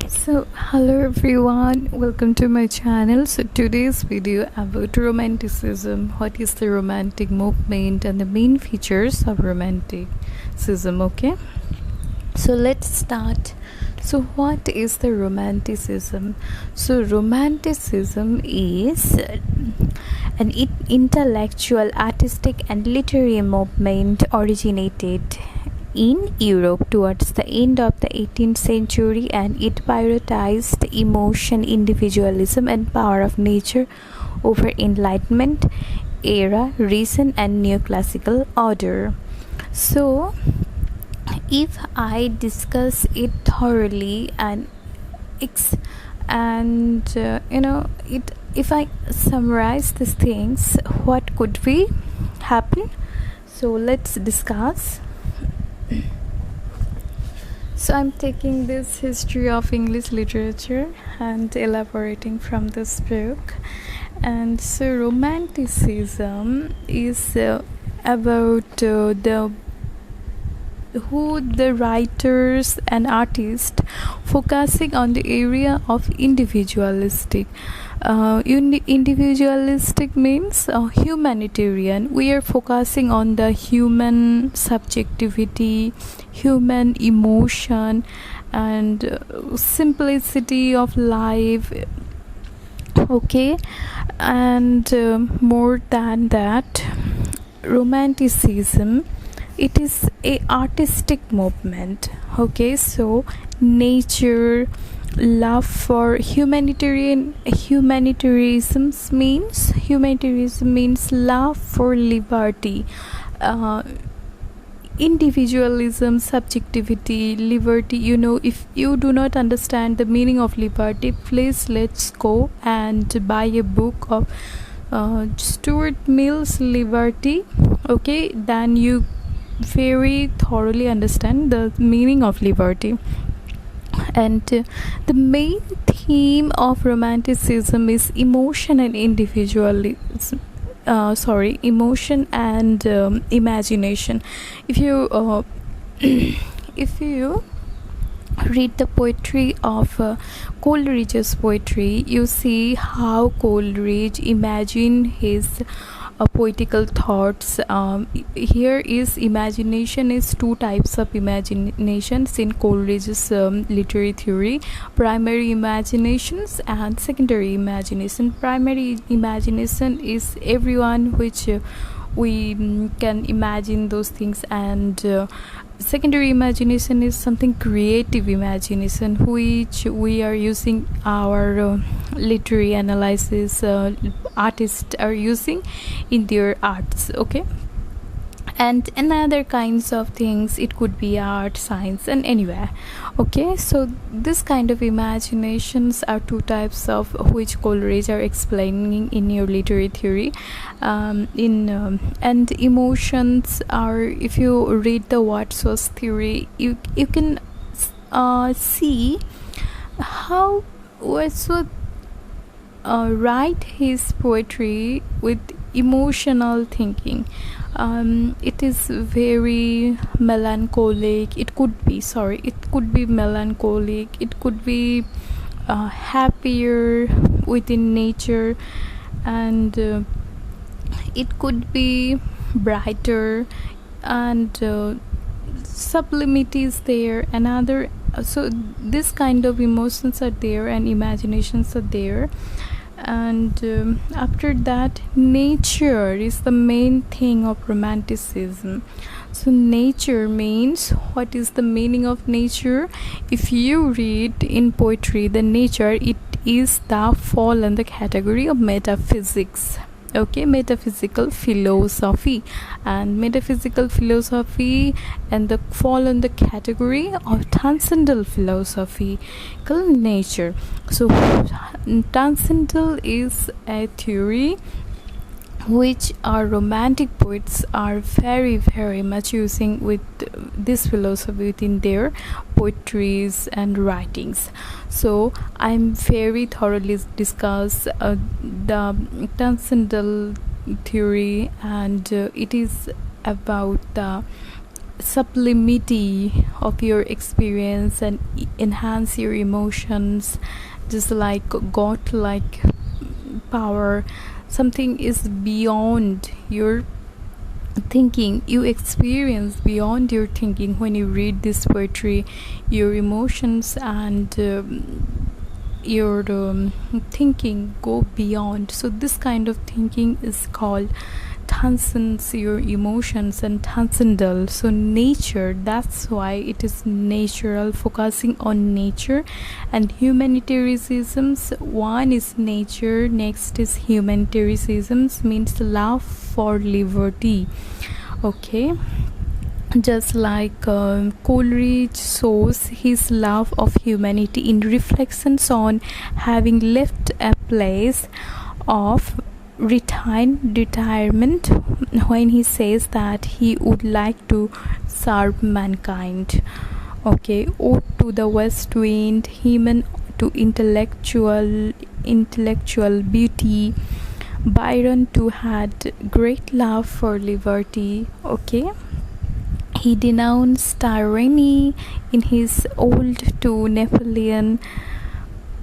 So hello everyone, welcome to my channel. So today's video about romanticism. What is the romantic movement and the main features of romanticism? Okay, so let's start. So what is the romanticism? So romanticism is an intellectual, artistic and literary movement originated in Europe towards the end of the 18th century, and it prioritized emotion, individualism and power of nature over Enlightenment era reason and neoclassical order. So if I discuss it thoroughly and if I summarize these things, what could be happen? So let's discuss. So I'm taking this history of English literature and elaborating from this book. And so romanticism is about the writers and artists focusing on the area of individualistic. Individualistic means humanitarian. We are focusing on the human subjectivity, human emotion and simplicity of life. Okay, and more than that, romanticism, it is a artistic movement. Okay, so nature, love for humanitarianism means love for liberty, individualism, subjectivity, liberty. If you do not understand the meaning of liberty, please let's go and buy a book of Stuart Mill's Liberty. Okay, then you very thoroughly understand the meaning of liberty. And the main theme of romanticism is emotion and individualism. Emotion and imagination. If you if you read the poetry of Coleridge's poetry, you see how Coleridge imagined his poetical thoughts. Here is imagination is two types of imaginations in Coleridge's literary theory: primary imaginations and secondary imagination. Primary imagination is everyone which we can imagine those things, and secondary imagination is something creative imagination which we are using our literary analysis, artists are using in their arts. Okay, and another kinds of things, it could be art, science and anywhere. Okay, so this kind of imaginations are two types of which Coleridge are explaining in your literary theory. And emotions are, if you read the Wordsworth theory, you can see how Wordsworth write his poetry with emotional thinking. It is very melancholic. It could be melancholic, it could be happier within nature, and it could be brighter, and sublimity is there, another. So this kind of emotions are there and imaginations are there. And after that, nature is the main thing of romanticism. So nature means, what is the meaning of nature? If you read in poetry, the nature, it is the fall in the category of metaphysics. Okay, metaphysical philosophy, and the fall in the category of transcendental philosophical nature. So transcendental is a theory which our romantic poets are very very much using with this philosophy within their poetries and writings. So I'm very thoroughly discuss the transcendental theory, and it is about the sublimity of your experience and enhance your emotions, just like god-like power. Something is beyond your thinking, you experience beyond your thinking when you read this poetry. Your emotions and your thinking go beyond. So this kind of thinking is called transcends your emotions and transcendental. So nature, that's why it is natural, focusing on nature. And humanitarianisms, one is nature, next is humanitarianisms, means love for liberty. Okay, just like Coleridge shows his love of humanity in reflections on having left a place of retirement, when he says that he would like to serve mankind. Okay, ode to the west wind, human to intellectual beauty. Byron too had great love for liberty. Okay, he denounced tyranny in his ode to Napoleon.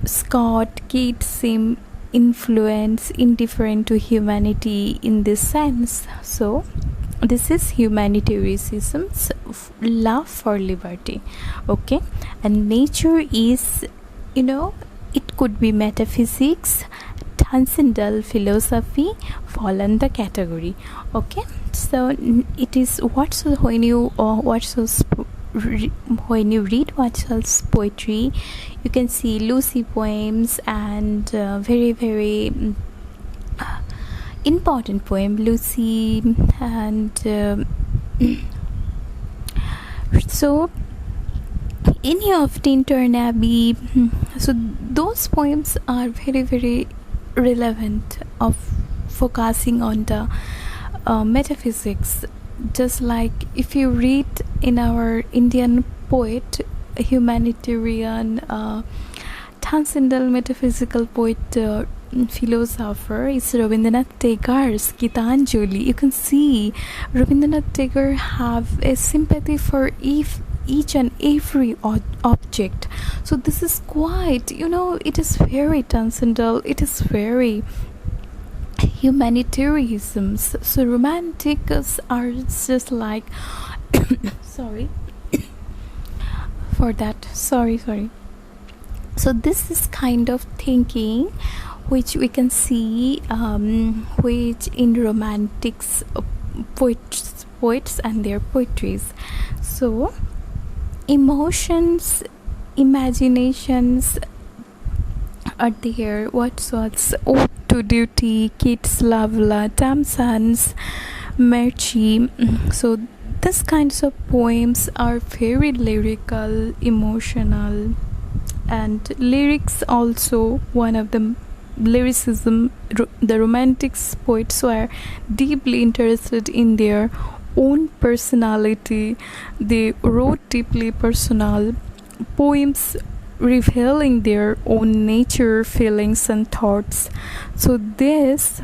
Scott Keats seemed influence indifferent to humanity in this sense. So this is humanitarianism's love for liberty. Okay, and nature is, it could be metaphysics, transcendental philosophy, fall in the category. Okay, so it is when you when you read Watchell's poetry, you can see Lucy poems and very very important poem Lucy, and so any of Tintern Abbey. So those poems are very very relevant of focusing on the metaphysics. Just like if you read in our Indian poet, humanitarian, transcendental metaphysical poet, philosopher is Rabindranath Tagore's Gitanjali. You can see Rabindranath Tagore have a sympathy for each and every object. So this is quite, it is very transcendental, it is very humanitarianisms. So romantics are just like sorry for that, sorry. So this is kind of thinking which we can see which in romantics, poets and their poetries. So emotions, imaginations are there. What's ode to duty, Keats, Lavla, Tamson's Merchi. So these kinds of poems are very lyrical, emotional, and lyrics also one of the lyricism. The romantics poets were deeply interested in their own personality. They wrote deeply personal poems revealing their own nature, feelings and thoughts. So this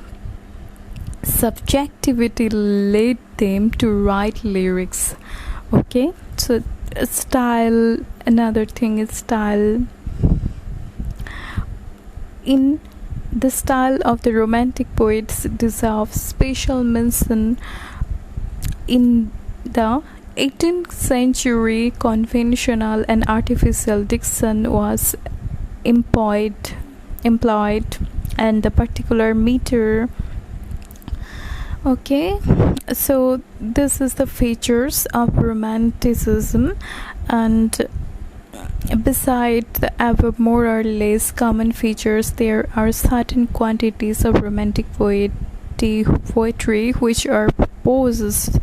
subjectivity led them to write lyrics. Okay, so style, another thing is style. In the style of the romantic poets deserves special mention. In the 18th century, conventional and artificial diction was employed, and the particular meter. Okay, so this is the features of romanticism, and beside the above more or less common features, there are certain quantities of romantic poetry which are possessed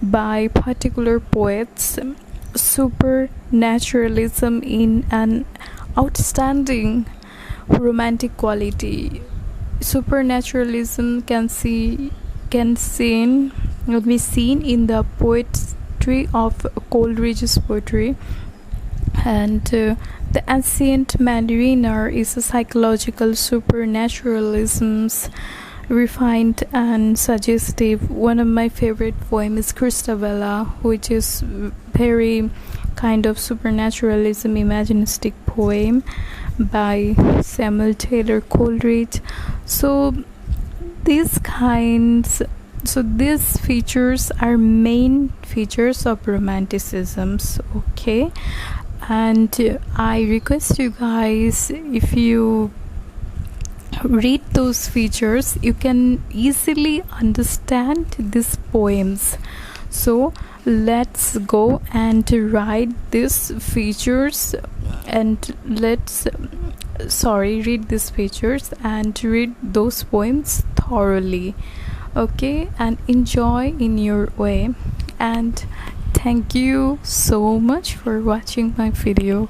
by particular poets. Supernaturalism in an outstanding romantic quality. Supernaturalism can be seen in the poetry of Coleridge's poetry. And the Ancient Mariner is a psychological supernaturalism. refined and suggestive. One of my favorite poems is Christabella, which is very kind of supernaturalism imaginistic poem by Samuel Taylor Coleridge. So these kinds so these features are main features of romanticisms, okay? And I request you guys, if you read those features, you can easily understand these poems. So let's go and write these features, and read these features and read those poems thoroughly, okay, and enjoy in your way. And thank you so much for watching my video.